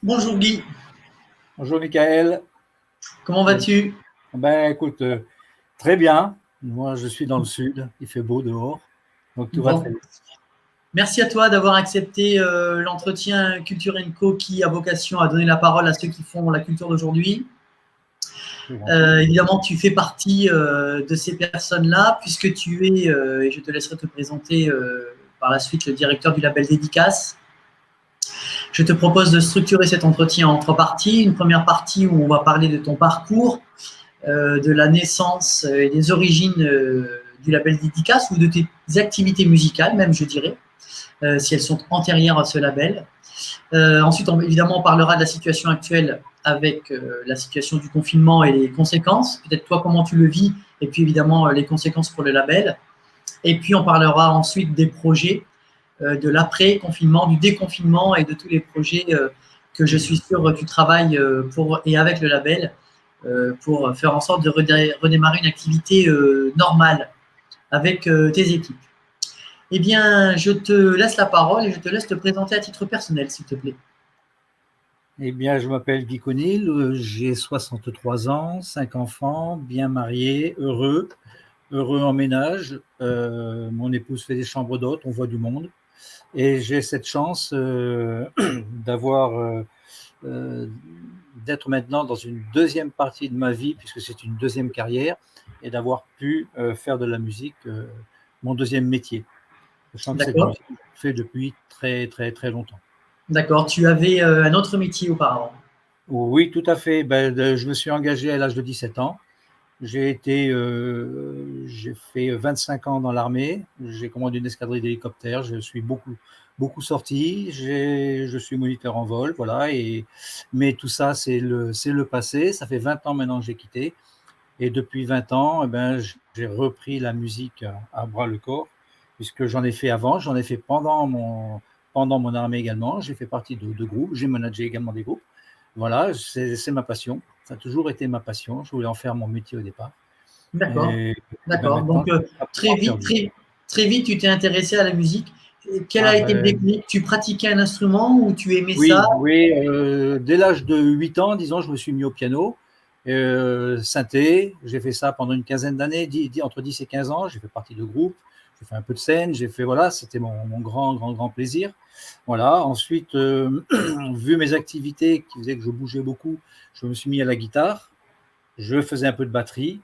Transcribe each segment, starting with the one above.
Bonjour Guy, Bonjour Michael. comment vas-tu? Ben écoute, très bien. Moi, je suis dans le sud, il fait beau dehors, donc tout va très Bon, merci à toi d'avoir accepté l'entretien Culture & Co qui a vocation à donner la parole à ceux qui font la culture d'aujourd'hui. bien. Évidemment, tu fais partie de ces personnes-là puisque tu es, et je te laisserai te présenter par la suite, le directeur du label Dédicace. Je te propose de structurer cet entretien en 3 parties. Une première partie où on va parler de ton parcours, de la naissance et des origines du label Dédicace ou de tes activités musicales même, je dirais, si elles sont antérieures à ce label. Ensuite, évidemment, on parlera de la situation actuelle avec la situation du confinement et les conséquences. Peut-être toi, comment tu le vis, et puis évidemment les conséquences pour le label. Et puis, on parlera ensuite des projets de l'après-confinement, du déconfinement et de tous les projets que je suis sûr tu travailles pour et avec le label pour faire en sorte de redémarrer une activité normale avec tes équipes. Eh bien, je te laisse la parole et je te laisse te présenter à titre personnel, s'il te plaît. Eh bien, je m'appelle Guy Conil, j'ai 63 ans, 5 enfants, bien marié, heureux en ménage. Mon épouse fait des chambres d'hôtes, on voit du monde. Et j'ai cette chance d'être maintenant dans une deuxième partie de ma vie, puisque c'est une deuxième carrière, et d'avoir pu faire de la musique mon deuxième métier. Sachant que cette musique, je le fais depuis très, très, très longtemps. D'accord. Tu avais un autre métier auparavant? Oui, tout à fait. Je me suis engagé à l'âge de 17 ans. J'ai fait 25 ans dans l'armée. J'ai commandé une escadrille d'hélicoptères. Je suis beaucoup sorti. Je suis moniteur en vol, voilà. Mais tout ça, c'est le passé. Ça fait 20 ans maintenant que j'ai quitté. Et depuis 20 ans, j'ai repris la musique à bras le corps, puisque j'en ai fait avant. J'en ai fait pendant mon armée également. J'ai fait partie de groupes. J'ai managé également des groupes. Voilà, c'est ma passion. Ça a toujours été ma passion. Je voulais en faire mon métier au départ. D'accord. D'accord. Maintenant, Donc, très vite, tu t'es intéressé à la musique. Quel a été le déclic? Tu pratiquais un instrument ou tu aimais ça? Oui. Dès l'âge de 8 ans, disons, je me suis mis au piano. Synthé, j'ai fait ça pendant une quinzaine d'années, entre 10 et 15 ans. J'ai fait partie de groupes, j'ai fait un peu de scène, voilà, c'était mon grand plaisir. Voilà. Ensuite, vu mes activités qui faisaient que je bougeais beaucoup, je me suis mis à la guitare. Je faisais un peu de batterie.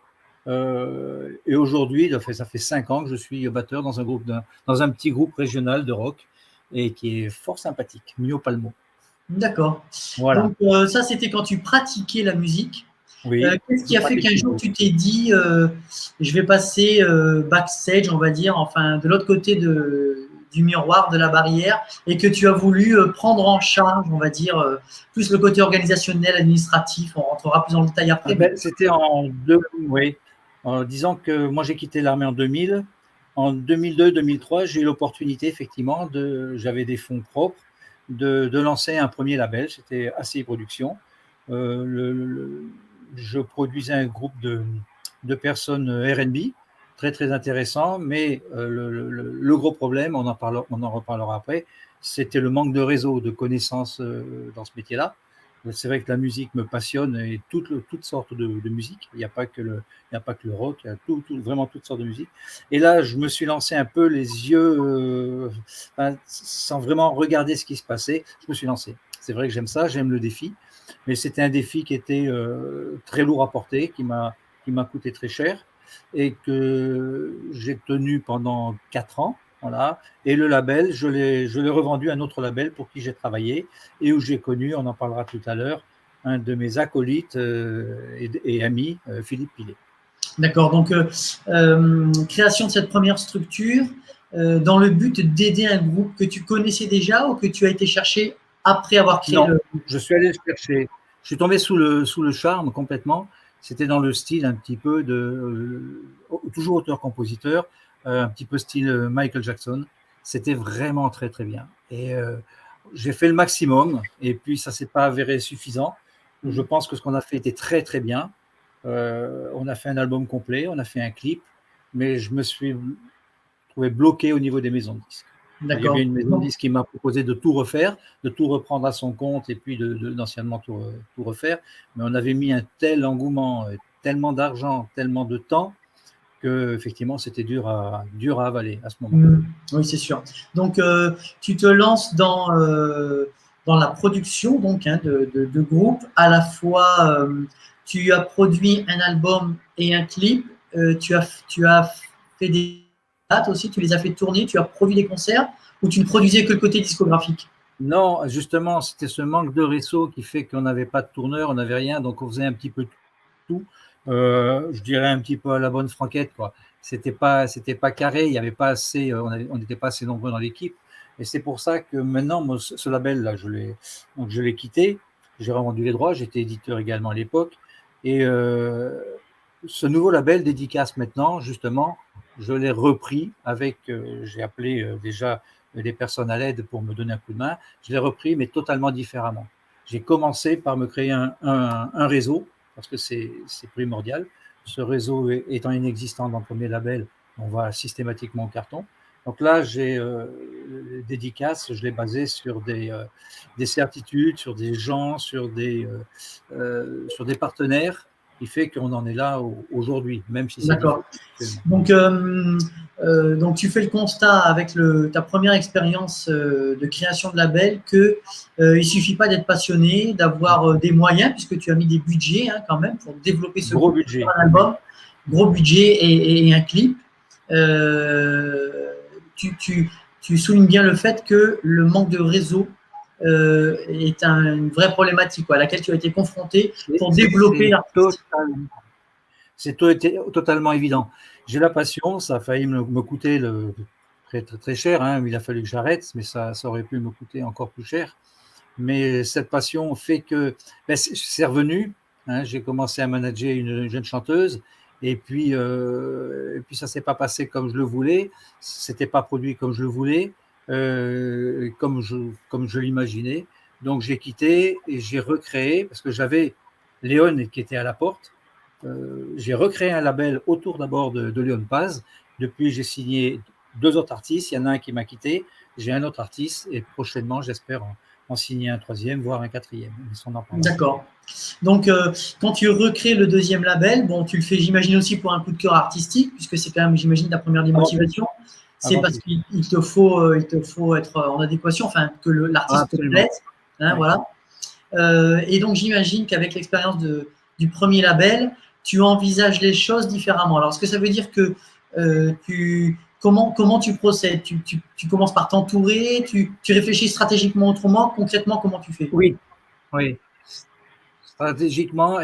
Et aujourd'hui, ça fait 5 ans que je suis batteur dans un petit groupe régional de rock et qui est fort sympathique, Mio Palmo. D'accord. Voilà. Donc, ça, c'était quand tu pratiquais la musique. Oui. Qu'est-ce qui a fait qu'un jour tu t'es dit je vais passer backstage, on va dire, enfin de l'autre côté du miroir, de la barrière, et que tu as voulu prendre en charge, on va dire, plus le côté organisationnel, administratif, on rentrera plus dans le détail après. C'était oui. En disant que moi j'ai quitté l'armée en 2000. En 2002-2003, j'ai eu l'opportunité, effectivement, j'avais des fonds propres, de lancer un premier label, c'était ACI Productions. Je produisais un groupe de personnes R&B, très très intéressant, mais le gros problème, on en reparlera après, c'était le manque de réseau, de connaissances dans ce métier-là. C'est vrai que la musique me passionne et toutes sortes de musique. Il n'y a pas que le rock, il y a vraiment toutes sortes de musique. Et là, je me suis lancé un peu les yeux, sans vraiment regarder ce qui se passait. Je me suis lancé. C'est vrai que j'aime ça, j'aime le défi. Mais c'était un défi qui était très lourd à porter, qui m'a coûté très cher et que j'ai tenu pendant 4 ans. Voilà. Et le label, je l'ai revendu à un autre label pour qui j'ai travaillé et où j'ai connu, on en parlera tout à l'heure, un de mes acolytes et amis, Philippe Pilet. D'accord, donc création de cette première structure. dans le but d'aider un groupe que tu connaissais déjà ou que tu as été chercher après avoir créé Non, je suis allé chercher. Je suis tombé sous le charme complètement. C'était dans le style un petit peu de toujours auteur-compositeur, un petit peu style Michael Jackson. C'était vraiment très très bien. Et j'ai fait le maximum. Et puis ça s'est pas avéré suffisant. Je pense que ce qu'on a fait était très très bien. On a fait un album complet, on a fait un clip, mais je me suis trouvé bloqué au niveau des maisons de disques. Il y avait une maison de disques qui m'a proposé de tout refaire, de tout reprendre à son compte et puis d'anciennement tout refaire. Mais on avait mis un tel engouement, tellement d'argent, tellement de temps que effectivement c'était dur à avaler à ce moment. Oui, c'est sûr. Donc tu te lances dans la production donc de groupe. À la fois, tu as produit un album et un clip. Tu as fait des dates aussi. Tu les as fait tourner. Tu as produit des concerts ou tu ne produisais que le côté discographique? Non, justement, c'était ce manque de réseau qui fait qu'on n'avait pas de tourneur, on n'avait rien, donc on faisait un petit peu tout. Je dirais un petit peu à la bonne franquette, quoi. C'était pas carré, il y avait pas assez, on n'était pas assez nombreux dans l'équipe. Et c'est pour ça que maintenant, moi, ce label-là, je l'ai quitté, j'ai revendu les droits, j'étais éditeur également à l'époque. Et ce nouveau label Dédicace maintenant, justement, je l'ai repris avec, j'ai appelé déjà des personnes à l'aide pour me donner un coup de main. Je l'ai repris, mais totalement différemment. J'ai commencé par me créer un réseau, parce que c'est primordial. Ce réseau étant inexistant dans le premier label, on va systématiquement au carton. Donc là, j'ai Dédicace, je l'ai basé sur des certitudes, sur des gens, sur des partenaires, qui fait qu'on en est là aujourd'hui, même si c'est D'accord. difficile. Donc tu fais le constat avec ta première expérience de création de label que il suffit pas d'être passionné, d'avoir des moyens, puisque tu as mis des budgets quand même pour développer ce gros groupe, budget, un album, gros budget et un clip. Tu soulignes bien le fait que le manque de réseau est une vraie problématique à laquelle tu as été confronté pour développer l'artiste. C'est totalement évident. J'ai la passion, ça a failli me coûter très, très, très cher, hein. Il a fallu que j'arrête, mais ça aurait pu me coûter encore plus cher. Mais cette passion fait que c'est revenu. Hein, j'ai commencé à manager une jeune chanteuse et puis ça s'est pas passé comme je le voulais, c'était pas produit comme je le voulais, comme je l'imaginais. Donc j'ai quitté et j'ai recréé parce que j'avais Léon qui était à la porte. J'ai recréé un label autour d'abord de Léon Paz. Depuis, j'ai signé 2 autres artistes. Il y en a un qui m'a quitté. J'ai un autre artiste et prochainement, j'espère en signer un 3e, voire un 4e. D'accord. Donc, quand tu recrées le 2e label, bon, tu le fais, j'imagine aussi pour un coup de cœur artistique, puisque c'est quand même, j'imagine, ta première démotivation. C'est parce qu'il te faut être en adéquation, enfin, que l'artiste te plaise. Hein, oui. Voilà. Et donc, j'imagine qu'avec l'expérience du premier label, tu envisages les choses différemment. Alors, est-ce que ça veut dire que comment tu procèdes? Tu commences par t'entourer, tu réfléchis stratégiquement autrement, concrètement, comment tu fais? Oui. Stratégiquement,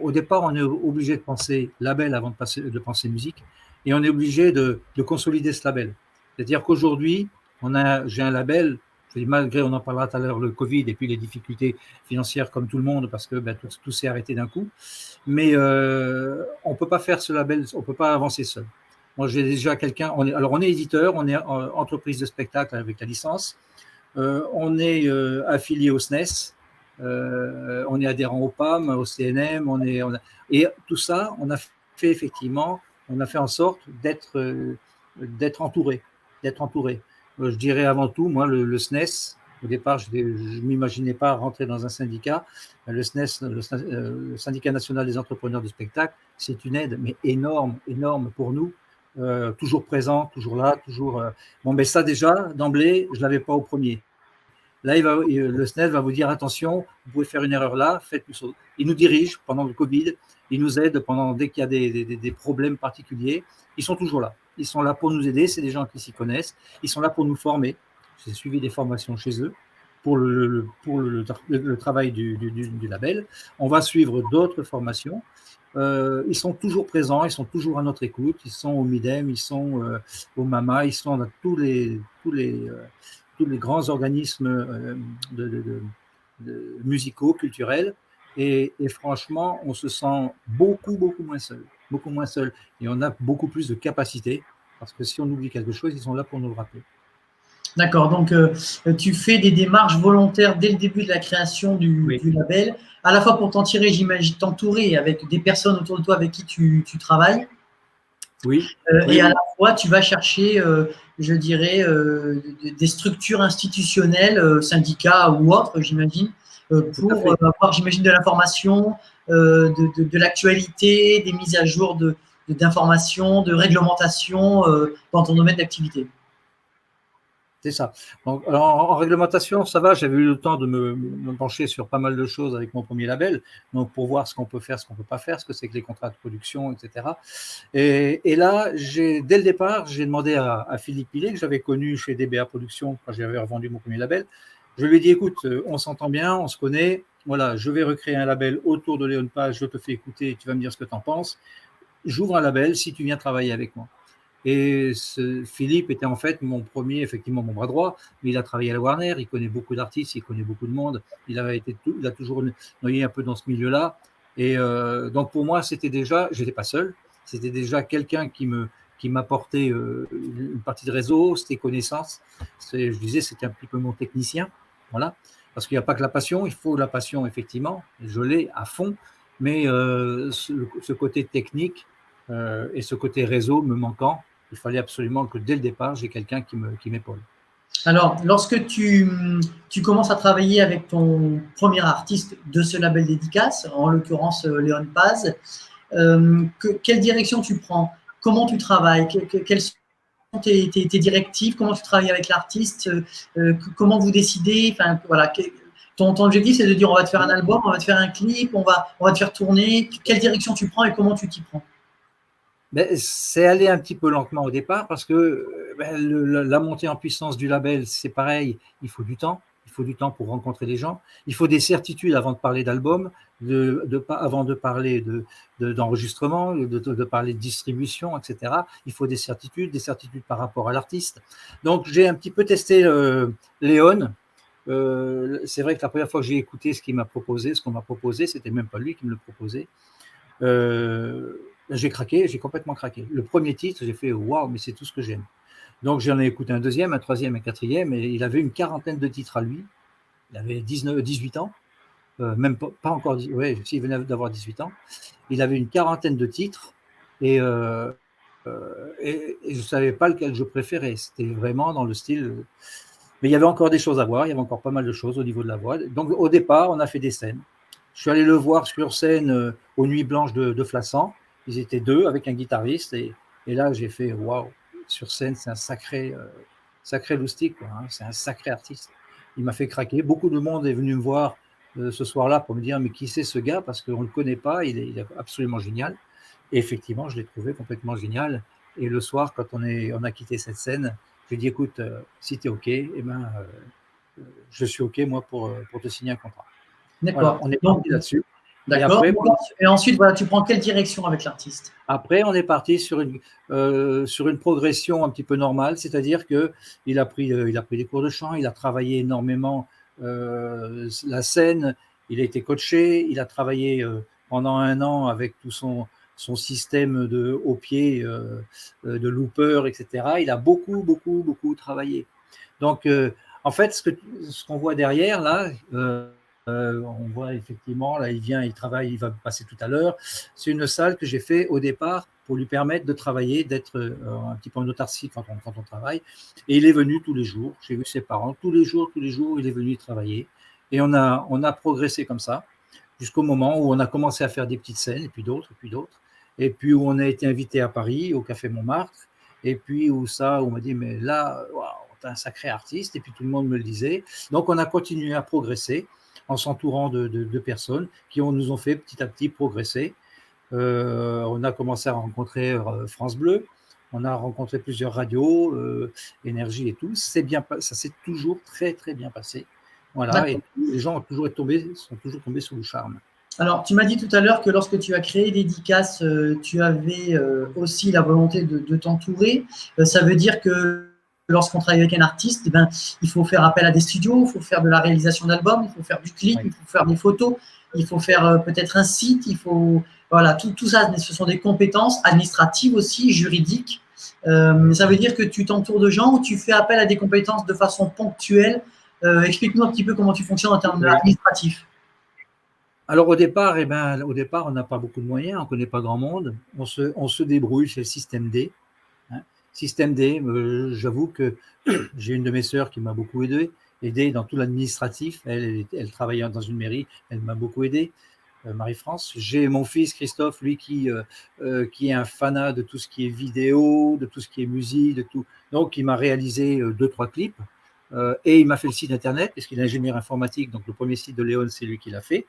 au départ, on est obligé de penser label avant de penser musique, et on est obligé de consolider ce label. C'est-à-dire qu'aujourd'hui, j'ai un label, malgré, on en parlera tout à l'heure, le Covid et puis les difficultés financières comme tout le monde, parce que tout s'est arrêté d'un coup. Mais on ne peut pas faire ce label, on ne peut pas avancer seul. Moi, j'ai déjà quelqu'un, on est éditeur, on est entreprise de spectacle avec la licence, on est affilié au SNES, on est adhérent au PAM, au CNM, et tout ça, on a fait effectivement, on a fait en sorte d'être entouré. Je dirais avant tout, moi, le SNES, au départ, je ne m'imaginais pas rentrer dans un syndicat. Le SNES, le Syndicat national des entrepreneurs du spectacle, c'est une aide, mais énorme pour nous. Toujours présent, toujours là, toujours. Bon, mais ça déjà, d'emblée, je ne l'avais pas au premier. Là, le SNES va vous dire attention, vous pouvez faire une erreur là, faites plus. Il nous dirige pendant le Covid, il nous aide dès qu'il y a des problèmes particuliers. Ils sont toujours là. Ils sont là pour nous aider. C'est des gens qui s'y connaissent. Ils sont là pour nous former. J'ai suivi des formations chez eux le travail du label. On va suivre d'autres formations. Ils sont toujours présents, ils sont toujours à notre écoute, ils sont au MIDEM, ils sont au MAMA, ils sont dans tous les grands organismes musicaux, culturels. Et franchement, on se sent beaucoup moins seul. Beaucoup moins seul. Et on a beaucoup plus de capacité, parce que si on oublie quelque chose, ils sont là pour nous le rappeler. D'accord, donc tu fais des démarches volontaires dès le début de la création du label, à la fois pour t'en tirer, j'imagine, t'entourer avec des personnes autour de toi avec qui tu travailles. Oui. Et à la fois, tu vas chercher, je dirais, des structures institutionnelles, syndicats ou autres, j'imagine, pour avoir, j'imagine, de l'information, de l'actualité, des mises à jour d'informations, de réglementation dans ton domaine d'activité. C'est ça. Donc, en réglementation, ça va, j'avais eu le temps de me pencher sur pas mal de choses avec mon premier label, donc pour voir ce qu'on peut faire, ce qu'on ne peut pas faire, ce que c'est que les contrats de production, etc. Et là, dès le départ, j'ai demandé à Philippe Pillet, que j'avais connu chez DBA Productions quand j'avais revendu mon premier label. Je lui ai dit, écoute, on s'entend bien, on se connaît, voilà, je vais recréer un label autour de Léon Page, je te fais écouter, tu vas me dire ce que tu en penses. J'ouvre un label si tu viens travailler avec moi. Et Philippe était en fait effectivement mon bras droit, mais il a travaillé à la Warner, il connaît beaucoup d'artistes, il connaît beaucoup de monde, il a toujours noyé un peu dans ce milieu-là. Et donc pour moi, j'étais pas seul, c'était déjà quelqu'un qui m'apportait une partie de réseau, c'était connaissances. Je disais, c'était un petit peu mon technicien, voilà. Parce qu'il n'y a pas que la passion, il faut la passion effectivement, je l'ai à fond, mais ce côté technique et ce côté réseau me manquant, il fallait absolument que dès le départ, j'ai quelqu'un qui m'épaule. Alors, lorsque tu commences à travailler avec ton premier artiste de ce label dédicace, en l'occurrence Léon Paz, quelle direction tu prends? Comment tu travailles? Quelles sont tes directives? Comment tu travailles avec l'artiste? Comment vous décidez? Enfin, voilà, ton objectif, c'est de dire on va te faire un album, on va te faire un clip, on va te faire tourner. Quelle direction tu prends et comment tu t'y prends? C'est allé un petit peu lentement au départ parce que la montée en puissance du label, c'est pareil, il faut du temps. Il faut du temps pour rencontrer les gens. Il faut des certitudes avant de parler d'album, avant de parler d'enregistrement, de parler de distribution, etc. Il faut des certitudes par rapport à l'artiste. Donc, j'ai un petit peu testé Léon. C'est vrai que la première fois que j'ai écouté ce qu'on m'a proposé, c'était même pas lui qui me le proposait. J'ai craqué, j'ai complètement craqué. Le premier titre, j'ai fait waouh, mais c'est tout ce que j'aime. Donc j'en ai écouté un deuxième, un troisième, un quatrième, et il avait une quarantaine de titres à lui. Il avait 18 ans, même pas encore, ouais, s'il venait d'avoir 18 ans. Il avait une quarantaine de titres, et je ne savais pas lequel je préférais. C'était vraiment dans le style. Mais il y avait encore des choses à voir, il y avait encore pas mal de choses au niveau de la voix. Donc au départ, on a fait des scènes. Je suis allé le voir sur scène aux Nuits Blanches de Flassan. Ils étaient deux avec un guitariste. Et là, j'ai fait waouh, sur scène, c'est un sacré loustic, hein, c'est un sacré artiste. Il m'a fait craquer. Beaucoup de monde est venu me voir ce soir-là pour me dire mais qui c'est ce gars? Parce qu'on ne le connaît pas, il est absolument génial. Et effectivement, je l'ai trouvé complètement génial. Et le soir, quand on a quitté cette scène, j'ai dit écoute, si tu es OK, eh ben, je suis OK, moi, pour te signer un contrat. D'accord. Voilà, on est parti là-dessus. D'accord. Et ensuite, voilà, tu prends quelle direction avec l'artiste? Après, on est parti sur une progression un petit peu normale, c'est-à-dire qu'il a pris des cours de chant, il a travaillé énormément la scène, il a été coaché, il a travaillé pendant 1 an avec tout son système au pied, de looper, etc. Il a beaucoup travaillé. Donc, en fait, ce qu'on voit derrière, là, on voit effectivement, là, il vient, il travaille, il va passer tout à l'heure. C'est une salle que j'ai fait au départ pour lui permettre de travailler, d'être un petit peu en autarcie quand on travaille. Et il est venu tous les jours. J'ai vu ses parents tous les jours, il est venu travailler. Et on a progressé comme ça jusqu'au moment où on a commencé à faire des petites scènes, et puis d'autres, et puis d'autres. Et puis où on a été invité à Paris, au Café Montmartre. Et puis où on m'a dit, mais là, waouh, t'es un sacré artiste. Et puis tout le monde me le disait. Donc on a continué à progresser en s'entourant de personnes qui nous ont fait petit à petit progresser. On a commencé à rencontrer France Bleu, on a rencontré plusieurs radios, Énergie et tout. Ça s'est toujours très très bien passé. Voilà, et les gens sont toujours tombés sous le charme. Alors, tu m'as dit tout à l'heure que lorsque tu as créé Dédicace, tu avais aussi la volonté de t'entourer. Ça veut dire que lorsqu'on travaille avec un artiste, eh ben, il faut faire appel à des studios, il faut faire de la réalisation d'albums, il faut faire du clip, il faut faire des photos, il faut faire peut-être un site, il faut… Voilà, tout ça, ce sont des compétences administratives aussi, juridiques. Ça veut dire que tu t'entoures de gens ou tu fais appel à des compétences de façon ponctuelle. Explique-nous un petit peu comment tu fonctionnes en termes administratifs. Alors au départ, on n'a pas beaucoup de moyens, on ne connaît pas grand monde, on se débrouille chez le système D. Hein. Système D, j'avoue que j'ai une de mes sœurs qui m'a beaucoup aidé dans tout l'administratif. Elle travaillait dans une mairie, elle m'a beaucoup aidé. Marie-France. J'ai mon fils Christophe, lui qui est un fanat de tout ce qui est vidéo, de tout ce qui est musique, de tout. Donc il m'a réalisé 2-3 clips. Et il m'a fait le site internet, parce qu'il est ingénieur informatique, donc le premier site de Léon, c'est lui qui l'a fait.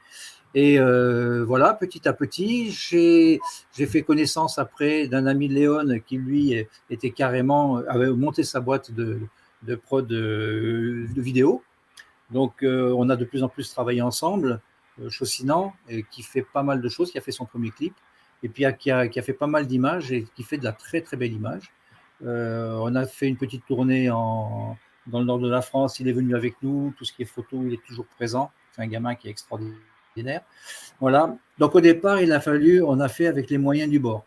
Et voilà, petit à petit, j'ai fait connaissance après d'un ami de Léon qui, lui, avait monté sa boîte de prod de vidéo. Donc, on a de plus en plus travaillé ensemble, Chaussinan, qui fait pas mal de choses, qui a fait son premier clip, et puis qui a fait pas mal d'images et qui fait de la très, très belle image. On a fait une petite tournée dans le nord de la France, il est venu avec nous, tout ce qui est photo, il est toujours présent. C'est un gamin qui est extraordinaire. Voilà. Donc au départ, on a fait avec les moyens du bord.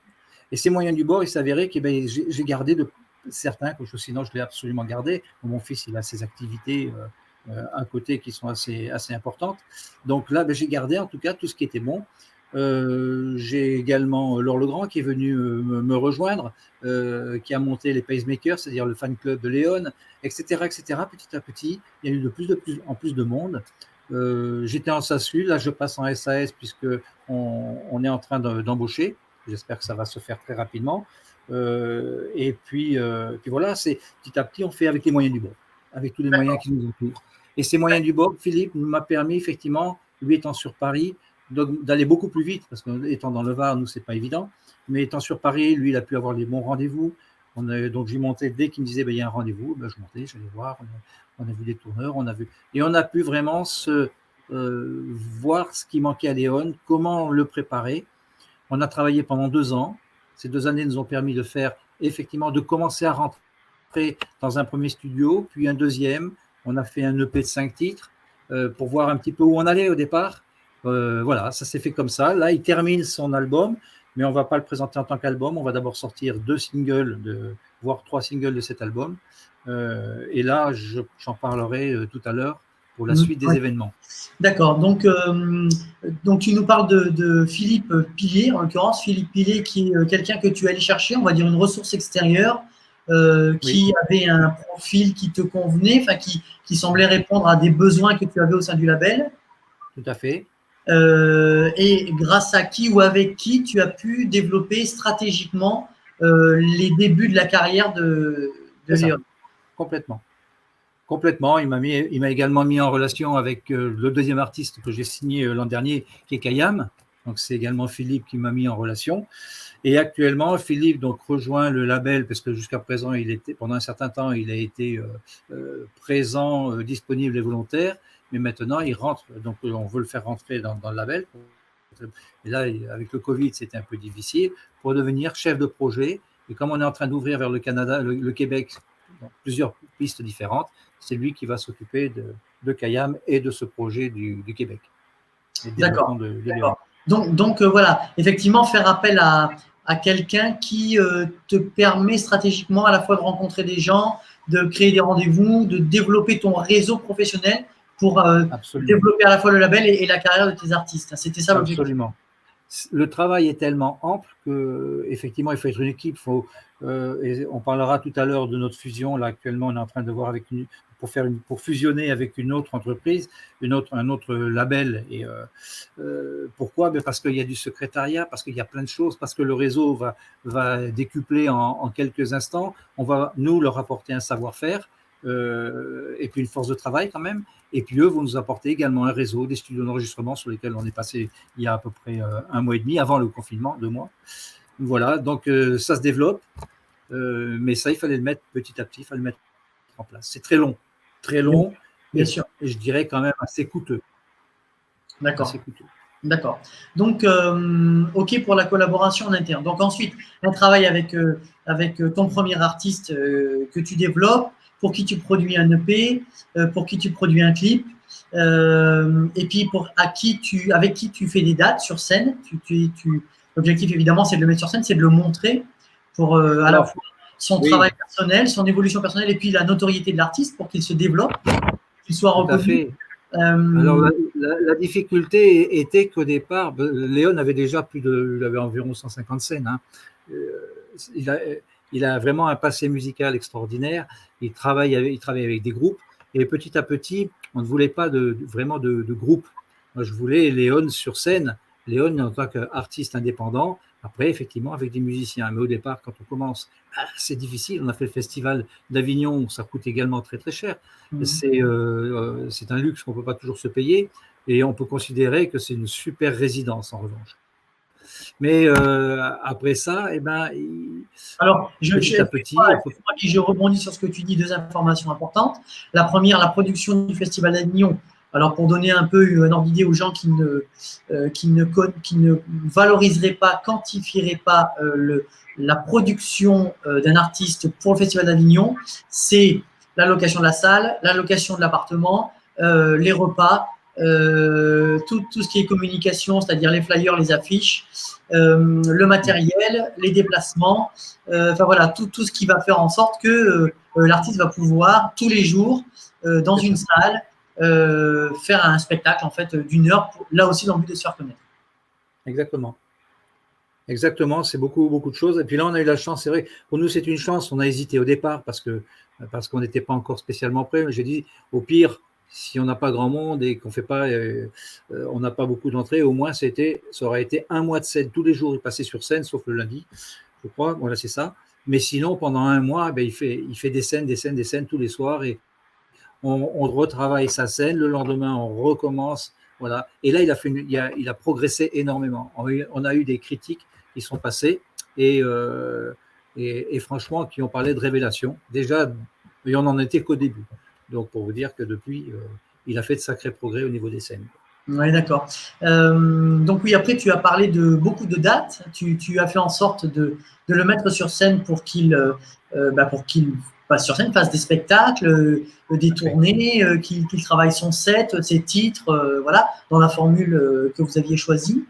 Et ces moyens du bord, il s'avérait que j'ai gardé certains, sinon je l'ai absolument gardé. Mon fils, il a ses activités à côté qui sont assez importantes. Donc là, j'ai gardé en tout cas tout ce qui était bon. J'ai également Laure Legrand qui est venu me rejoindre, qui a monté les pacemakers, c'est-à-dire le fan club de Léon, etc., etc. Petit à petit, il y a eu de plus en plus de monde. J'étais en SASU, là je passe en SAS puisque on est en train d'embaucher. J'espère que ça va se faire très rapidement. Et puis voilà, c'est petit à petit on fait avec les moyens du bord, avec tous les moyens qui nous entourent. Et ces moyens du bord, Philippe m'a permis effectivement, lui étant sur Paris, d'aller beaucoup plus vite, parce qu'étant dans le Var, nous, c'est pas évident, mais étant sur Paris, lui, il a pu avoir les bons rendez-vous. Donc, j'y montais dès qu'il me disait, il y a un rendez-vous, je montais, j'allais voir, on a vu des tourneurs, et on a pu vraiment voir ce qui manquait à Léon, comment le préparer. On a travaillé pendant 2 ans. Ces 2 années nous ont permis de commencer à rentrer dans un premier studio, puis un deuxième. On a fait un EP de 5 titres pour voir un petit peu où on allait au départ. Voilà, ça s'est fait comme ça. Là, il termine son album, mais on ne va pas le présenter en tant qu'album. On va d'abord sortir 2 singles, voire 3 singles de cet album. Et là, j'en parlerai tout à l'heure pour la suite des événements. D'accord. Donc, tu nous parles de Philippe Pillet, en l'occurrence, Philippe Pillet, qui est quelqu'un que tu allais chercher, on va dire une ressource extérieure, qui avait un profil qui te convenait, qui semblait répondre à des besoins que tu avais au sein du label. Tout à fait. Et grâce à qui ou avec qui tu as pu développer stratégiquement les débuts de la carrière de Léon. Complètement. Il m'a également mis en relation avec le deuxième artiste que j'ai signé l'an dernier, qui est Kayam. Donc, c'est également Philippe qui m'a mis en relation. Et actuellement, Philippe rejoint le label parce que jusqu'à présent, pendant un certain temps, il a été présent, disponible et volontaire. Mais maintenant, il rentre. Donc, on veut le faire rentrer dans le label. Et là, avec le Covid, c'était un peu difficile pour devenir chef de projet. Et comme on est en train d'ouvrir vers le Canada, le Québec, donc plusieurs pistes différentes, c'est lui qui va s'occuper de Kayam et de ce projet du Québec. D'accord. Donc voilà, effectivement, faire appel à quelqu'un qui te permet stratégiquement à la fois de rencontrer des gens, de créer des rendez-vous, de développer ton réseau professionnel pour développer à la fois le label et la carrière de tes artistes. C'était ça l'objectif. Absolument. Le travail est tellement ample qu'effectivement, il faut être une équipe. Et on parlera tout à l'heure de notre fusion. Là, actuellement, on est en train de voir pour fusionner avec une autre entreprise, un autre label. Et pourquoi ? Parce qu'il y a du secrétariat, parce qu'il y a plein de choses, parce que le réseau va décupler en quelques instants. On va, nous, leur apporter un savoir-faire. Et puis une force de travail quand même. Et puis eux vont nous apporter également un réseau, des studios d'enregistrement sur lesquels on est passé il y a à peu près 1 mois et demi, avant le confinement, 2 mois. Voilà, donc ça se développe, mais ça, il fallait le mettre petit à petit, il fallait le mettre en place. C'est très long, bien sûr. Et je dirais quand même assez coûteux. D'accord. Assez coûteux. D'accord. Donc, OK pour la collaboration en interne. Donc ensuite, un travail avec ton premier artiste que tu développes, pour qui tu produis un EP, pour qui tu produis un clip, et puis avec qui tu fais des dates sur scène. L'objectif, évidemment, c'est de le mettre sur scène, c'est de le montrer pour à la fois son travail personnel, son évolution personnelle, et puis la notoriété de l'artiste pour qu'il se développe, qu'il soit reconnu. Tout à fait. Alors, la difficulté était qu'au départ, Léon avait déjà il avait environ 150 scènes. Hein. Il a vraiment un passé musical extraordinaire. Il travaille avec des groupes. Et petit à petit, on ne voulait pas vraiment de groupe. Moi, je voulais Léon sur scène, Léon en tant qu'artiste indépendant. Après, effectivement, avec des musiciens. Mais au départ, quand on commence, c'est difficile. On a fait le festival d'Avignon, ça coûte également très très cher. C'est un luxe qu'on ne peut pas toujours se payer. Et on peut considérer que c'est une super résidence, en revanche. Mais après ça, alors, petit à petit. Je rebondis sur ce que tu dis, deux informations importantes. La première, la production du Festival d'Avignon. Alors, pour donner un peu un ordre d'idée aux gens qui ne valoriseraient pas, quantifieraient pas la production d'un artiste pour le Festival d'Avignon, c'est la location de la salle, la location de l'appartement, les repas, tout ce qui est communication, c'est-à-dire les flyers, les affiches, le matériel, les déplacements, enfin voilà, tout ce qui va faire en sorte que l'artiste va pouvoir tous les jours dans une salle faire un spectacle en fait d'une heure, là aussi dans le but de se faire connaître. Exactement, c'est beaucoup de choses. Et puis là, on a eu la chance, c'est vrai, pour nous, c'est une chance. On a hésité au départ parce qu'on n'était pas encore spécialement prêt. J'ai dit, au pire, si on n'a pas grand monde et qu'on fait pas, on n'a pas beaucoup d'entrées, au moins ça aurait été un mois de scène tous les jours. Il passait sur scène, sauf le lundi, je crois. Voilà, c'est ça. Mais sinon, pendant un mois, il fait des scènes tous les soirs et on retravaille sa scène. Le lendemain, on recommence. Voilà. Et là, il a progressé énormément. On a eu des critiques qui sont passées et franchement, qui ont parlé de révélation. Déjà, et on n'en était qu'au début. Donc, pour vous dire que depuis, il a fait de sacrés progrès au niveau des scènes. Oui, d'accord. Donc oui, après, tu as parlé de beaucoup de dates. Tu as fait en sorte de le mettre sur scène pour qu'il passe sur scène, fasse des spectacles, des tournées, qu'il travaille son set, ses titres, voilà, dans la formule que vous aviez choisie.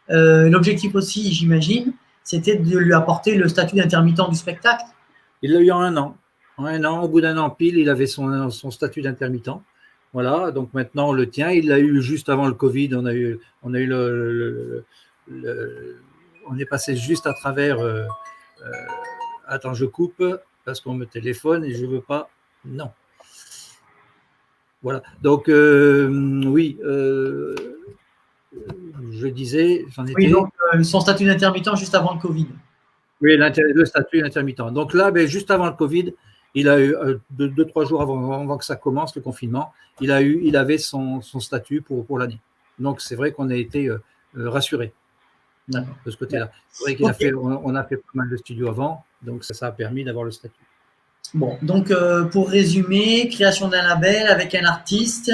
L'objectif aussi, j'imagine, c'était de lui apporter le statut d'intermittent du spectacle. Il l'a eu en un an. Au bout d'un an pile, il avait son statut d'intermittent. Voilà, donc maintenant on le tient. Il l'a eu juste avant le Covid. On est passé juste à travers. Attends, je coupe parce qu'on me téléphone et je veux pas. Non. Voilà. Donc oui. Je disais, j'en étais. Oui, donc son statut d'intermittent juste avant le Covid. Oui, le statut d'intermittent. Donc là, juste avant le Covid, il a eu 2-3 jours avant que ça commence, le confinement, il avait son statut pour l'année. Donc c'est vrai qu'on a été rassurés de ce côté-là. C'est vrai qu'on a fait pas mal de studios avant, donc ça a permis d'avoir le statut. Bon, donc pour résumer, création d'un label avec un artiste,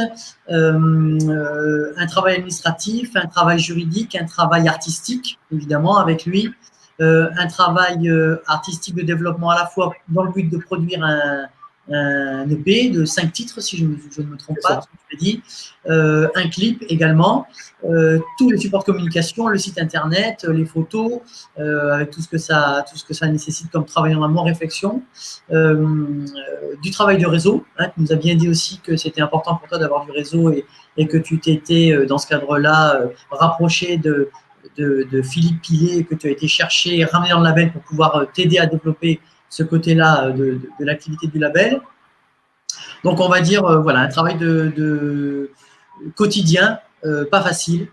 un travail administratif, un travail juridique, un travail artistique, évidemment, avec lui, un travail artistique de développement à la fois dans le but de produire un EP de 5 titres, si je ne me trompe pas, tu l'as dit, un clip également, tous les supports de communication, le site internet, les photos, avec tout ce que ça nécessite comme travail en amont, réflexion, du travail de réseau. Hein, tu nous as bien dit aussi que c'était important pour toi d'avoir du réseau et que tu t'étais, dans ce cadre-là, rapproché de Philippe Pillet, que tu as été chercher et ramener dans le label pour pouvoir t'aider à développer ce côté-là de l'activité du label. Donc, on va dire, voilà, un travail de quotidien, pas facile,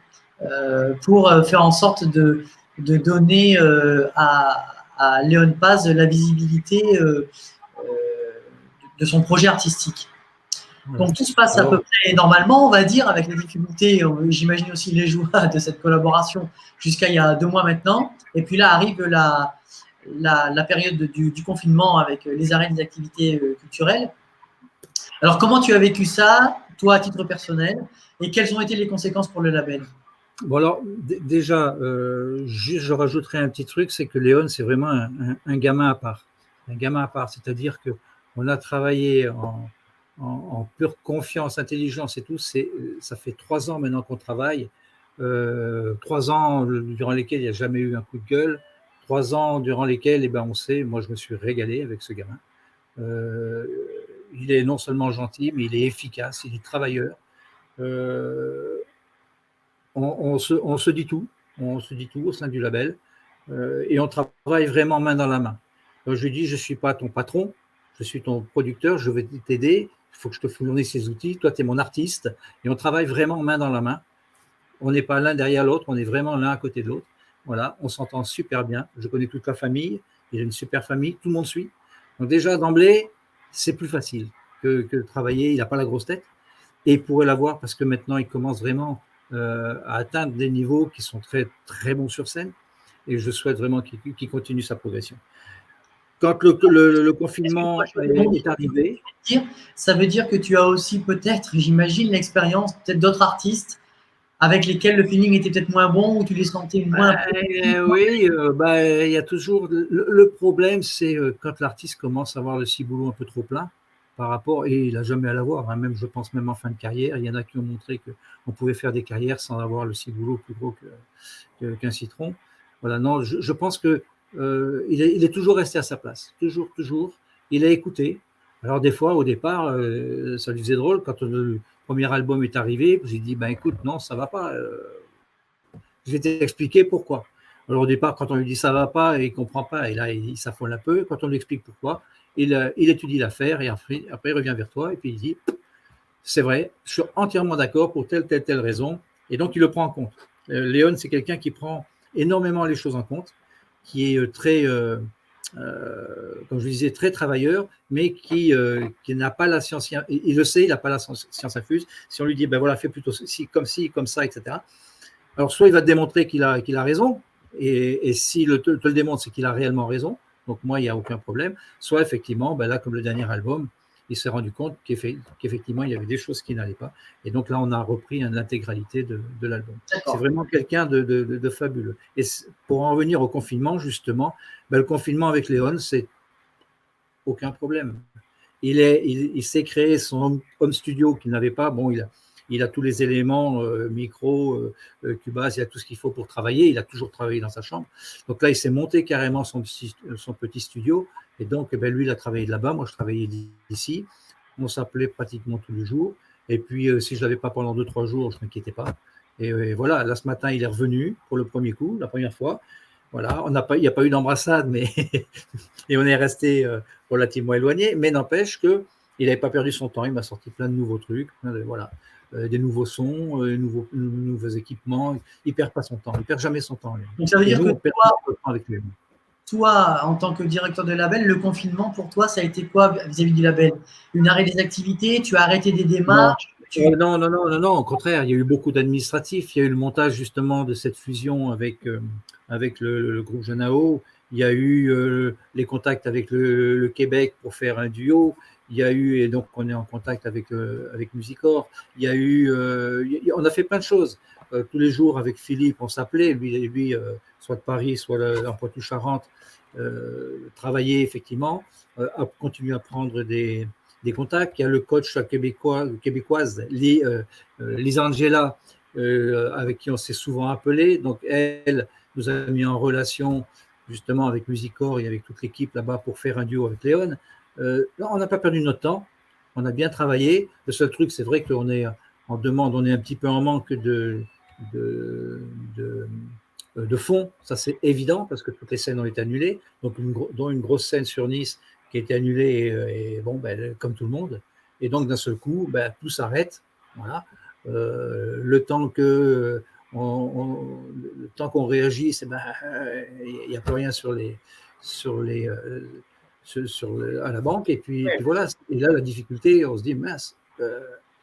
pour faire en sorte de donner à Léon Paz la visibilité de son projet artistique. Donc, tout se passe à peu près normalement, on va dire, avec les difficultés, j'imagine aussi les joies de cette collaboration jusqu'à il y a 2 mois maintenant. Et puis là arrive la période du confinement avec les arrêts des activités culturelles. Alors, comment tu as vécu ça, toi, à titre personnel, et quelles ont été les conséquences pour le label? Bon, alors, déjà, juste, je rajouterais un petit truc, c'est que Léon, c'est vraiment un gamin à part. Un gamin à part, c'est-à-dire qu'on a travaillé en pure confiance, intelligence et tout. Ça fait 3 ans maintenant qu'on travaille. 3 ans durant lesquels il n'y a jamais eu un coup de gueule. 3 ans durant lesquels, eh ben, on sait, moi, je me suis régalé avec ce gamin. Euh, il est non seulement gentil, mais il est efficace, il est travailleur. Euh, on se dit tout, on se dit tout au sein du label, et on travaille vraiment main dans la main. Donc, je lui dis, je ne suis pas ton patron, je suis ton producteur, je vais t'aider, il faut que je te fournisse ces outils, toi tu es mon artiste, et on travaille vraiment main dans la main. On n'est pas l'un derrière l'autre, on est vraiment l'un à côté de l'autre. Voilà, on s'entend super bien. Je connais toute la famille, il a une super famille, tout le monde suit. Donc déjà d'emblée, c'est plus facile que de travailler, il n'a pas la grosse tête. Et il pourrait l'avoir parce que maintenant, il commence vraiment à atteindre des niveaux qui sont très, très bons sur scène. Et je souhaite vraiment qu'il continue sa progression. Quand le confinement est arrivé, ça veut dire que tu as aussi peut-être, j'imagine, l'expérience peut-être d'autres artistes avec lesquels le feeling était peut-être moins bon ou tu les sentais moins. Oui, il y a toujours. Le problème, c'est quand l'artiste commence à avoir le ciboulot un peu trop plein par rapport, et il n'a jamais à l'avoir, hein, même je pense même en fin de carrière, il y en a qui ont montré qu'on pouvait faire des carrières sans avoir le ciboulot plus gros qu'un citron. Voilà, non, je pense que il est toujours resté à sa place, toujours, toujours. Il a écouté. Alors des fois, au départ, ça lui faisait drôle quand le premier album est arrivé. J'ai dit, ben écoute, non, ça va pas. Je vais t'expliquer pourquoi. Alors au départ, quand on lui dit ça va pas et il comprend pas, et là il s'affole un peu. Quand on lui explique pourquoi, il étudie l'affaire et après il revient vers toi et puis il dit c'est vrai, je suis entièrement d'accord pour telle raison, et donc il le prend en compte. Léon, c'est quelqu'un qui prend énormément les choses en compte, qui est très, comme je disais, très travailleur, mais qui n'a pas la science, il le sait, il n'a pas la science infuse. Si on lui dit, ben voilà, fais plutôt ci, comme ça, etc. Alors, soit il va te démontrer qu'il a raison, et s'il te le démontre, c'est qu'il a réellement raison. Donc, moi, il n'y a aucun problème. Soit, effectivement, ben là, comme le dernier album, il s'est rendu compte qu'effectivement, il y avait des choses qui n'allaient pas. Et donc, là, on a repris l'intégralité de l'album. C'est vraiment quelqu'un de fabuleux. Et pour en revenir au confinement, justement, ben, le confinement avec Léon, c'est aucun problème. Il s'est créé son home studio qu'il n'avait pas. Bon, il a tous les éléments, micro, Cubase, il a tout ce qu'il faut pour travailler. Il a toujours travaillé dans sa chambre. Donc là, il s'est monté carrément son petit studio. Et donc, ben, lui, il a travaillé de là-bas. Moi, je travaillais d'ici. On s'appelait pratiquement tous les jours. Et puis, si je ne l'avais pas pendant 2-3 jours, je ne m'inquiétais pas. Et voilà, là, ce matin, il est revenu pour le premier coup, la première fois. Voilà, il n'y a pas eu d'embrassade, mais et on est resté relativement éloigné. Mais n'empêche qu'il n'avait pas perdu son temps. Il m'a sorti plein de nouveaux trucs, voilà, des nouveaux sons, nouveaux équipements. Il ne perd pas son temps. Il ne perd jamais son temps. Lui. Donc ça veut dire nous, que on perd pas de temps avec lui. Toi, en tant que directeur de label, le confinement, pour toi, ça a été quoi vis-à-vis du label? Une arrêt des activités? Tu as arrêté des démarches? Non, au contraire, il y a eu beaucoup d'administratifs. Il y a eu le montage justement de cette fusion avec le groupe Janao. Il y a eu les contacts avec le Québec pour faire un duo. Il y a eu, et donc on est en contact avec Musicor. Il y a eu, on a fait plein de choses. Tous les jours avec Philippe, on s'appelait, lui soit de Paris, soit en Poitou-Charentes, travailler effectivement, à continuer à prendre des contacts. Il y a le coach québécoise, Lisangela, avec qui on s'est souvent appelé. Donc, elle nous a mis en relation justement avec Musicor et avec toute l'équipe là-bas pour faire un duo avec Léon. On n'a pas perdu notre temps. On a bien travaillé. Le seul truc, c'est vrai qu'on est en demande, on est un petit peu en manque de fonds. Ça, c'est évident parce que toutes les scènes ont été annulées. Donc, dont une grosse scène sur Nice qui a été annulée, et bon, ben, comme tout le monde. Et donc, d'un seul coup, ben, tout s'arrête. Voilà. Le temps qu'on réagisse, ben, il n'y a plus rien à la banque. Et puis voilà. Et là, la difficulté, on se dit, mince,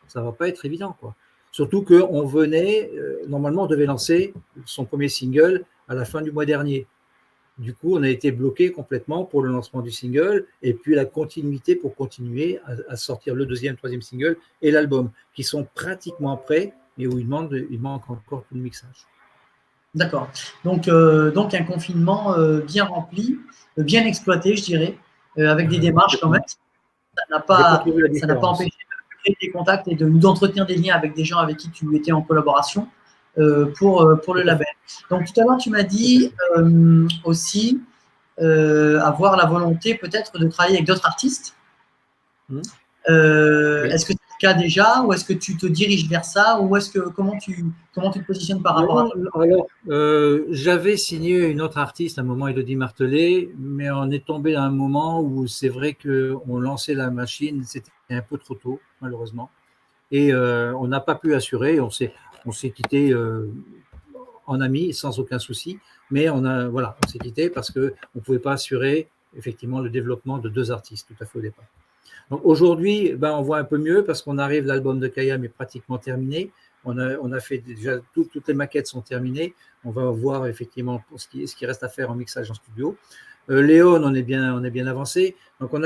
ça ne va pas être évident, quoi. Surtout qu'on venait, normalement, on devait lancer son premier single à la fin du mois dernier. Du coup, on a été bloqué complètement pour le lancement du single et puis la continuité pour continuer à sortir le deuxième, troisième single et l'album, qui sont pratiquement prêts, mais où il manque encore tout le mixage. D'accord. Donc un confinement bien rempli, bien exploité, je dirais, avec des démarches quand même. Ça n'a pas empêché de créer des contacts et d'entretenir des liens avec des gens avec qui tu étais en collaboration pour le label. Donc tout à l'heure, tu m'as dit aussi avoir la volonté peut-être de travailler avec d'autres artistes. Oui. Est-ce que c'est le cas déjà ou est-ce que tu te diriges vers ça ou comment tu te positionnes par rapport à ça? Alors, j'avais signé une autre artiste à un moment, Élodie Martelet, mais on est tombé à un moment où c'est vrai qu'on lançait la machine, c'était un peu trop tôt, malheureusement, et on n'a pas pu assurer, on s'est quitté en amis sans aucun souci, mais on s'est quitté parce qu'on ne pouvait pas assurer effectivement le développement de deux artistes tout à fait au départ. Donc aujourd'hui, on voit un peu mieux parce qu'on arrive, l'album de Kayam est pratiquement terminé. On a fait déjà, toutes les maquettes sont terminées. On va voir effectivement pour ce qui reste à faire en mixage en studio. Léon, on est bien avancé. Donc on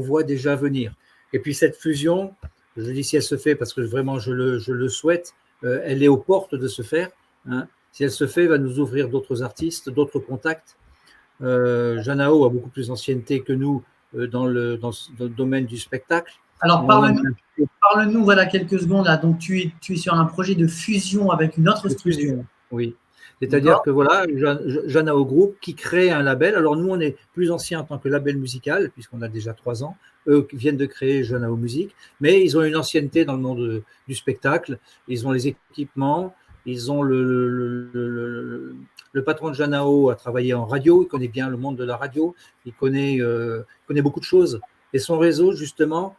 voit déjà venir. Et puis cette fusion, je dis si elle se fait parce que vraiment je le souhaite, elle est aux portes de se faire. Hein. Si elle se fait, elle va nous ouvrir d'autres artistes, d'autres contacts. Janao a beaucoup plus d'ancienneté que nous dans le domaine du spectacle. Alors, parle-nous voilà, quelques secondes. Là. Donc, tu es sur un projet de fusion avec une autre structure. Oui. C'est-à-dire que voilà, Janao Group qui crée un label. Alors, nous, on est plus anciens en tant que label musical, puisqu'on a déjà 3 ans. Eux viennent de créer Janao Music, mais ils ont une ancienneté dans le monde du spectacle. Ils ont les équipements. Ils ont le patron de Janao a travaillé en radio, il connaît bien le monde de la radio, il connaît beaucoup de choses. Et son réseau, justement,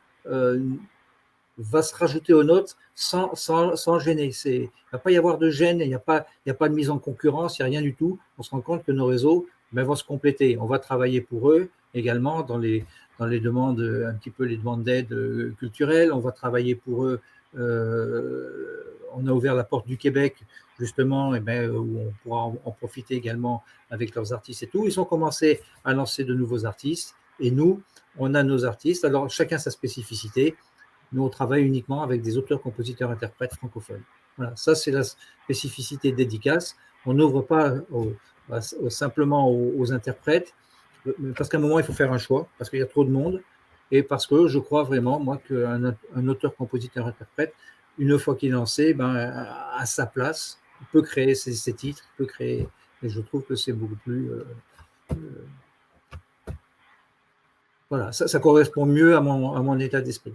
va se rajouter aux nôtres sans gêner. Il ne va pas y avoir de gêne, il n'y a pas de mise en concurrence, il n'y a rien du tout. On se rend compte que nos réseaux vont se compléter. On va travailler pour eux également dans les demandes, un petit peu les demandes d'aide culturelle. On va travailler pour eux. On a ouvert la porte du Québec, justement, où on pourra en profiter également avec leurs artistes et tout. Ils ont commencé à lancer de nouveaux artistes et nous, on a nos artistes. Alors, chacun sa spécificité. Nous, on travaille uniquement avec des auteurs, compositeurs, interprètes francophones. Voilà, ça, c'est la spécificité de Dédicace. On n'ouvre pas simplement aux interprètes, parce qu'à un moment, il faut faire un choix, parce qu'il y a trop de monde, et parce que je crois vraiment, moi, qu'un auteur, compositeur, interprète, une fois qu'il est lancé, à sa place, il peut créer ses titres, il peut créer, et je trouve que c'est beaucoup plus... voilà, ça correspond mieux à mon état d'esprit.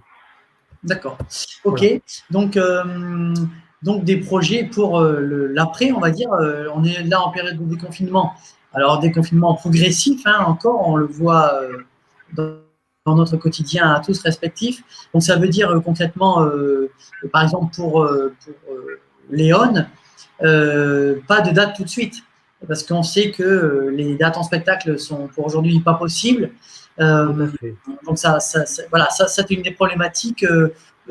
D'accord. Ok. Voilà. Donc des projets pour l'après, on va dire. On est là en période de déconfinement. Alors déconfinement progressif, hein, encore, on le voit dans notre quotidien à tous respectifs. Donc ça veut dire concrètement, par exemple pour Léon, pas de date tout de suite, parce qu'on sait que les dates en spectacle sont pour aujourd'hui pas possibles. Donc voilà, ça c'est une des problématiques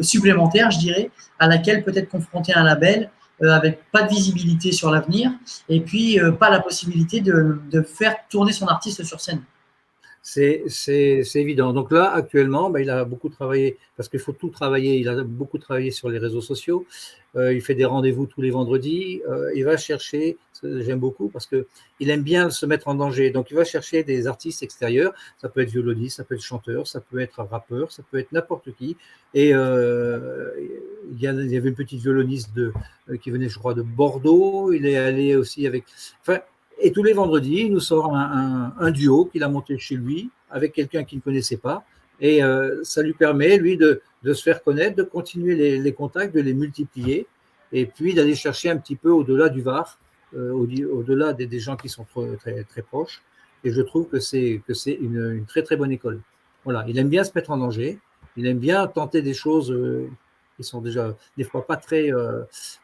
supplémentaires, je dirais, à laquelle peut être confronté un label avec pas de visibilité sur l'avenir et puis pas la possibilité de faire tourner son artiste sur scène. C'est évident. Donc là, actuellement, il a beaucoup travaillé, parce qu'il faut tout travailler, il a beaucoup travaillé sur les réseaux sociaux, il fait des rendez-vous tous les vendredis, il va chercher, j'aime beaucoup, parce qu'il aime bien se mettre en danger, donc il va chercher des artistes extérieurs, ça peut être violoniste, ça peut être chanteur, ça peut être rappeur, ça peut être n'importe qui, et il y avait une petite violoniste qui venait, je crois, de Bordeaux, il est allé aussi avec... Enfin, et tous les vendredis, il nous sort un duo qu'il a monté chez lui avec quelqu'un qu'il ne connaissait pas. Et ça lui permet, lui, de se faire connaître, de continuer les contacts, de les multiplier, et puis d'aller chercher un petit peu au-delà du Var, au-delà des gens qui sont très, très proches. Et je trouve que c'est une très, très bonne école. Voilà, il aime bien se mettre en danger, il aime bien tenter des choses qui sont déjà des fois pas très,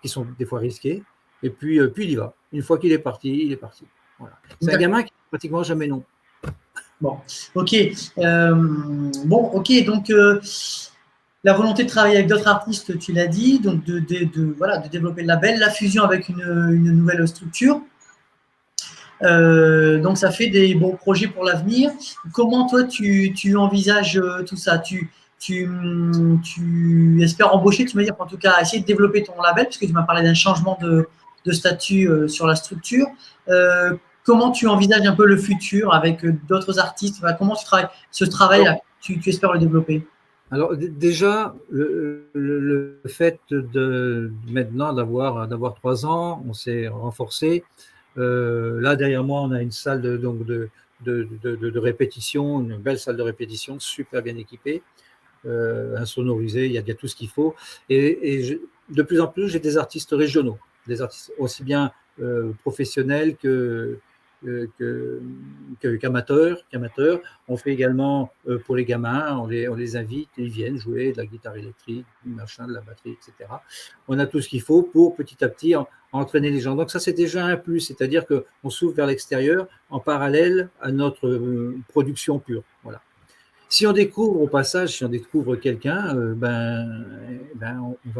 qui sont des fois risquées. Et puis il y va. Une fois qu'il est parti, il est parti. Voilà. C'est un gamin qui n'a pratiquement jamais non. Bon, ok. Donc la volonté de travailler avec d'autres artistes, tu l'as dit, donc de développer le label, la fusion avec une nouvelle structure. Donc, ça fait des bons projets pour l'avenir. Comment, toi, tu envisages tout ça? Tu espères embaucher, tu m'as dit, en tout cas, essayer de développer ton label, puisque tu m'as parlé d'un changement de statut sur la structure. Comment tu envisages un peu le futur avec d'autres artistes? Enfin, comment tu travailles ce travail-là? Tu espères le développer? Alors déjà, le fait de maintenant d'avoir 3 ans, on s'est renforcé. Là derrière moi, on a une salle de répétition, une belle salle de répétition, super bien équipée, insonorisée, il y a tout ce qu'il faut. De plus en plus, j'ai des artistes régionaux, des artistes aussi bien professionnels qu'amateurs. On fait également pour les gamins, on les invite, ils viennent jouer de la guitare électrique, du machin, de la batterie, etc. On a tout ce qu'il faut pour petit à petit entraîner les gens. Donc ça, c'est déjà un plus, c'est-à-dire qu'on s'ouvre vers l'extérieur en parallèle à notre production pure. Voilà. Si on découvre au passage, si on découvre quelqu'un, on va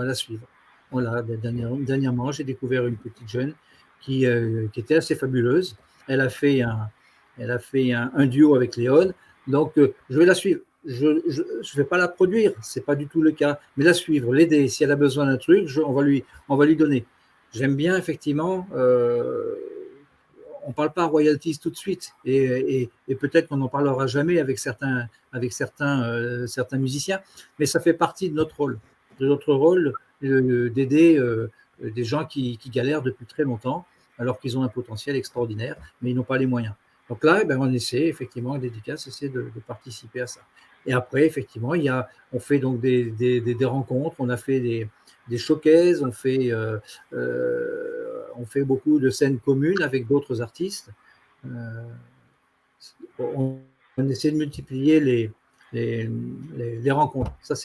la suivre. Voilà, dernièrement, j'ai découvert une petite jeune qui était assez fabuleuse. Elle a fait un duo avec Léon, donc je vais la suivre. Je ne vais pas la produire, c'est pas du tout le cas, mais la suivre, l'aider. Si elle a besoin d'un truc, on va lui donner. J'aime bien effectivement. On ne parle pas royalties tout de suite, et peut-être qu'on n'en parlera jamais avec certains musiciens, mais ça fait partie de notre rôle d'aider des gens qui galèrent depuis très longtemps, alors qu'ils ont un potentiel extraordinaire, mais ils n'ont pas les moyens. Donc là, on essaie effectivement, Dédicace essaie de participer à ça. Et après, effectivement, on fait donc des rencontres, on a fait des showcases, on fait beaucoup de scènes communes avec d'autres artistes. On essaie de multiplier les rencontres. Ça,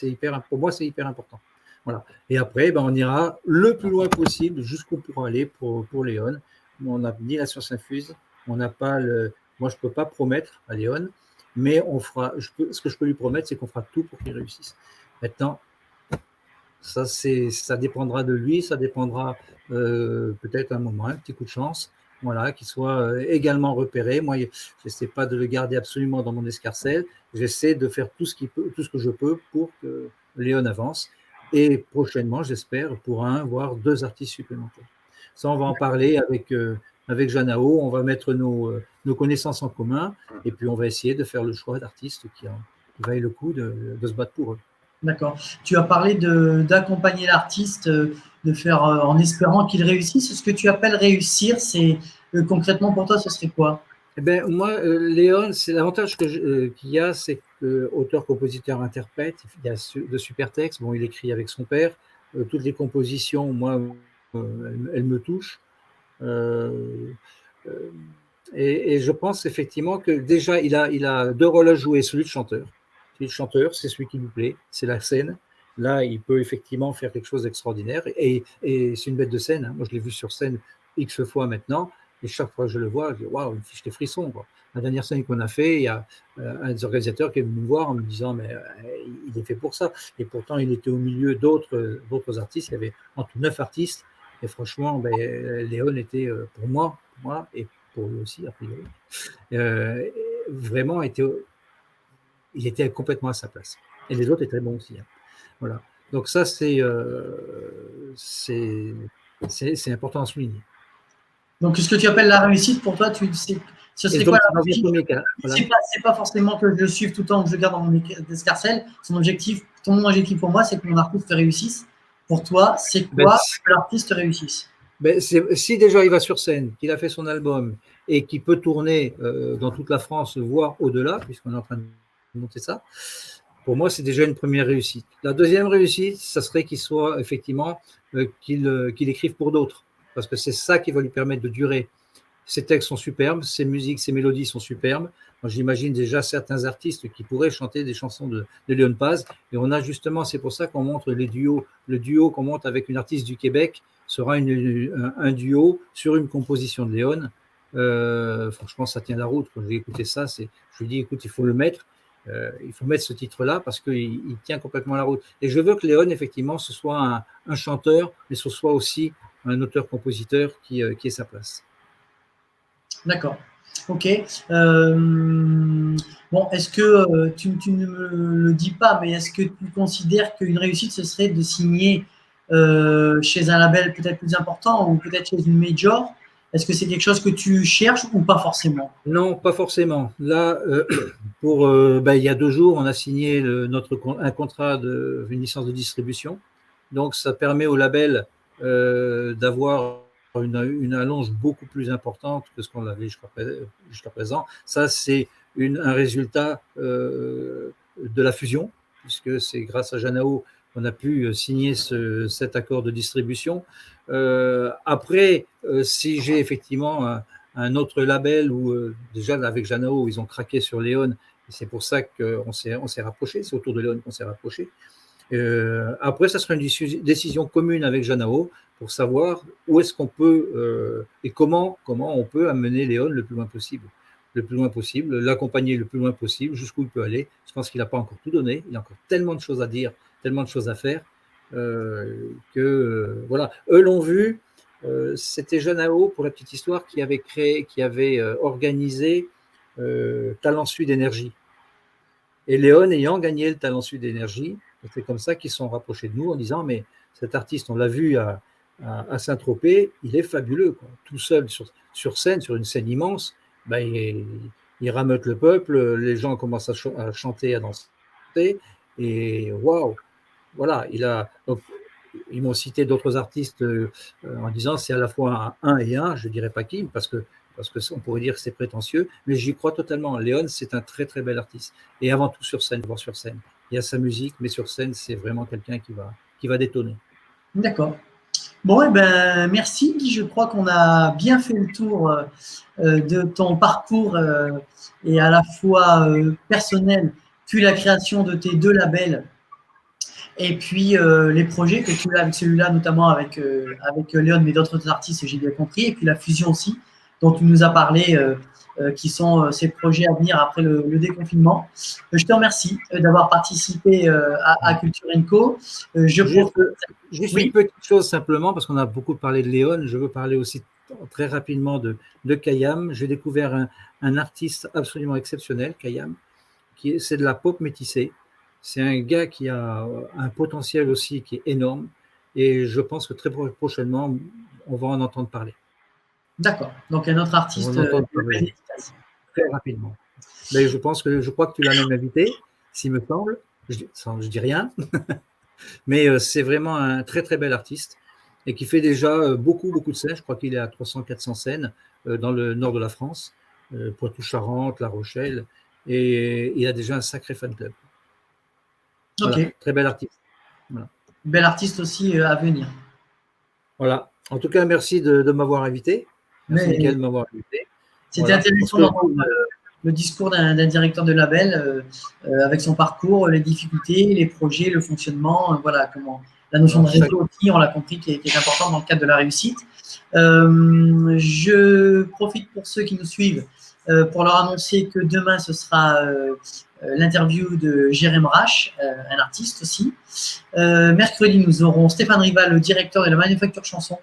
pour moi, c'est hyper important. Voilà. Et après, on ira le plus loin possible jusqu'où on pourra aller pour Léon. On n'a ni la science infuse, on n'a pas moi, je ne peux pas promettre à Léon, mais ce que je peux lui promettre, c'est qu'on fera tout pour qu'il réussisse. Maintenant, ça dépendra de lui, ça dépendra peut-être un moment, un petit coup de chance, voilà, qu'il soit également repéré. Moi, je n'essaie pas de le garder absolument dans mon escarcelle. J'essaie de faire tout ce que je peux pour que Léon avance. Et prochainement, j'espère, pour 1, voire 2 artistes supplémentaires. Ça, on va en parler avec Janao. On va mettre nos connaissances en commun et puis on va essayer de faire le choix d'artistes qui vaillent le coup de se battre pour eux. D'accord. Tu as parlé d'accompagner l'artiste, de faire en espérant qu'il réussisse. Ce que tu appelles réussir, c'est concrètement pour toi, ce serait quoi? Moi, Léon, c'est l'avantage qu'il y a, c'est que auteur, compositeur, interprète, il y a de super textes. Bon, il écrit avec son père. Toutes les compositions, moi, elles me touchent. Et je pense effectivement que déjà, il a 2 rôles à jouer, celui de chanteur. Celui de chanteur, c'est celui qui lui plaît, c'est la scène. Là, il peut effectivement faire quelque chose d'extraordinaire. Et c'est une bête de scène. Hein. Moi, je l'ai vu sur scène X fois maintenant. Et chaque fois que je le vois, je dis waouh, il me fiche des frissons. Quoi. La dernière scène qu'on a fait, il y a un des organisateurs qui est venu me voir en me disant mais il est fait pour ça. Et pourtant, il était au milieu d'autres artistes. Il y avait en tout 9 artistes. Et franchement, Léon était pour moi et pour lui aussi, a priori, vraiment il était complètement à sa place. Et les autres étaient bons aussi. Hein. Voilà. Donc ça, c'est important à souligner. Donc, ce que tu appelles la réussite, pour toi, ce serait quoi la réussite? Voilà. C'est pas forcément que je suive tout le temps, que je garde dans mon escarcelle. Ton objectif pour moi, c'est que mon artiste réussisse. Pour toi, c'est quoi que l'artiste réussisse? Si déjà il va sur scène, qu'il a fait son album et qu'il peut tourner dans toute la France, voire au-delà, puisqu'on est en train de monter ça, pour moi, c'est déjà une première réussite. La deuxième réussite, ça serait qu'il soit effectivement qu'il écrive pour d'autres, parce que c'est ça qui va lui permettre de durer. Ses textes sont superbes, ses musiques, ses mélodies sont superbes. Moi, j'imagine déjà certains artistes qui pourraient chanter des chansons de Léon Paz. Et on a justement, c'est pour ça qu'on montre les duos. Le duo qu'on monte avec une artiste du Québec sera un duo sur une composition de Léon. Franchement, ça tient la route. Quand j'ai écouté ça, je lui dis, écoute, il faut le mettre. Il faut mettre ce titre-là parce qu'il tient complètement la route. Et je veux que Léon, effectivement, ce soit un chanteur, mais ce soit aussi un auteur-compositeur qui ait sa place. D'accord. Ok. Bon, est-ce que tu ne me le dis pas, mais est-ce que tu considères qu'une réussite, ce serait de signer chez un label peut-être plus important ou peut-être chez une major? Est-ce que c'est quelque chose que tu cherches ou pas forcément? Non, pas forcément. Là, il y a 2 jours, on a signé un contrat une licence de distribution. Donc, ça permet au label d'avoir une allonge beaucoup plus importante que ce qu'on avait jusqu'à présent. Ça, c'est un résultat de la fusion, puisque c'est grâce à Janao qu'on a pu signer cet accord de distribution. Après, si j'ai effectivement un autre label où déjà avec Janao, ils ont craqué sur Léon, et c'est pour ça qu'on s'est rapproché, c'est autour de Léon qu'on s'est rapproché. Après, ça sera une décision commune avec Janao pour savoir où est-ce qu'on peut et comment on peut amener Léon le plus loin possible, l'accompagner le plus loin possible, jusqu'où il peut aller. Je pense qu'il n'a pas encore tout donné, il y a encore tellement de choses à dire, tellement de choses à faire, voilà. Eux l'ont vu, c'était Janao, pour la petite histoire, qui avait organisé Talent Sud Énergie. Et Léon ayant gagné le Talent Sud Énergie, c'est comme ça qu'ils sont rapprochés de nous en disant mais cet artiste, on l'a vu à Saint-Tropez, il est fabuleux, quoi. Tout seul sur scène, sur une scène immense, il rameute le peuple, les gens commencent à chanter, à danser, et waouh, voilà, donc, ils m'ont cité d'autres artistes en disant c'est à la fois un et un, je ne dirais pas qui, parce que on pourrait dire que c'est prétentieux, mais j'y crois totalement. Léon, c'est un très très bel artiste. Et avant tout sur scène, voir sur scène. Il y a sa musique, mais sur scène, c'est vraiment quelqu'un qui va détonner. D'accord. Bon, eh ben, merci Guy. Je crois qu'on a bien fait le tour de ton parcours et à la fois personnel, puis la création de tes 2 labels et puis les projets que tu as avec celui-là, notamment avec Léon, mais d'autres artistes, j'ai bien compris, et puis la fusion aussi, dont tu nous as parlé, qui sont ces projets à venir après le déconfinement. Je te remercie d'avoir participé à Culture Co. Juste Oui. une petite chose simplement, parce qu'on a beaucoup parlé de Léon, je veux parler aussi très rapidement de Kayam. J'ai découvert un artiste absolument exceptionnel, Kayam, c'est de la pop métissée. C'est un gars qui a un potentiel aussi qui est énorme, et je pense que très prochainement, on va en entendre parler. D'accord. Donc un autre artiste très rapidement. Mais je crois que tu l'as même invité, s'il me semble. Je dis rien, mais c'est vraiment un très très bel artiste et qui fait déjà beaucoup de scènes. Je crois qu'il est à 300-400 scènes dans le nord de la France, Poitou-Charentes, La Rochelle, et il a déjà un sacré fan club. Voilà, ok. très bel artiste. Voilà. Bel artiste aussi à venir. Voilà. En tout cas, merci de m'avoir invité. Merci Mickaël de m'avoir invité. C'était intéressant d'entendre le discours d'un directeur de label avec son parcours, les difficultés, les projets, le fonctionnement, voilà comment la notion de réseau aussi, on l'a compris, qui est importante dans le cadre de la réussite. Je profite pour ceux qui nous suivent pour leur annoncer que demain ce sera l'interview de Jérém Rache, un artiste aussi. Mercredi, nous aurons Stéphane Rival, le directeur de la Manufacture Chanson,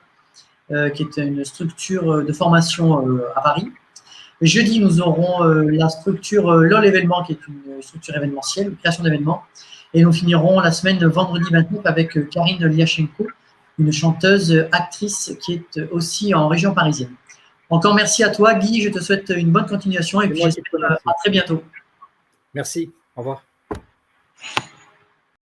qui est une structure de formation à Paris. Jeudi, nous aurons la structure LOL Événement, qui est une structure événementielle, une création d'événements. Et nous finirons la semaine vendredi 29 avec Karine Liachenko, une chanteuse, actrice qui est aussi en région parisienne. Encore merci à toi, Guy. Je te souhaite une bonne continuation et puis j'espère à très bientôt. Merci. Au revoir.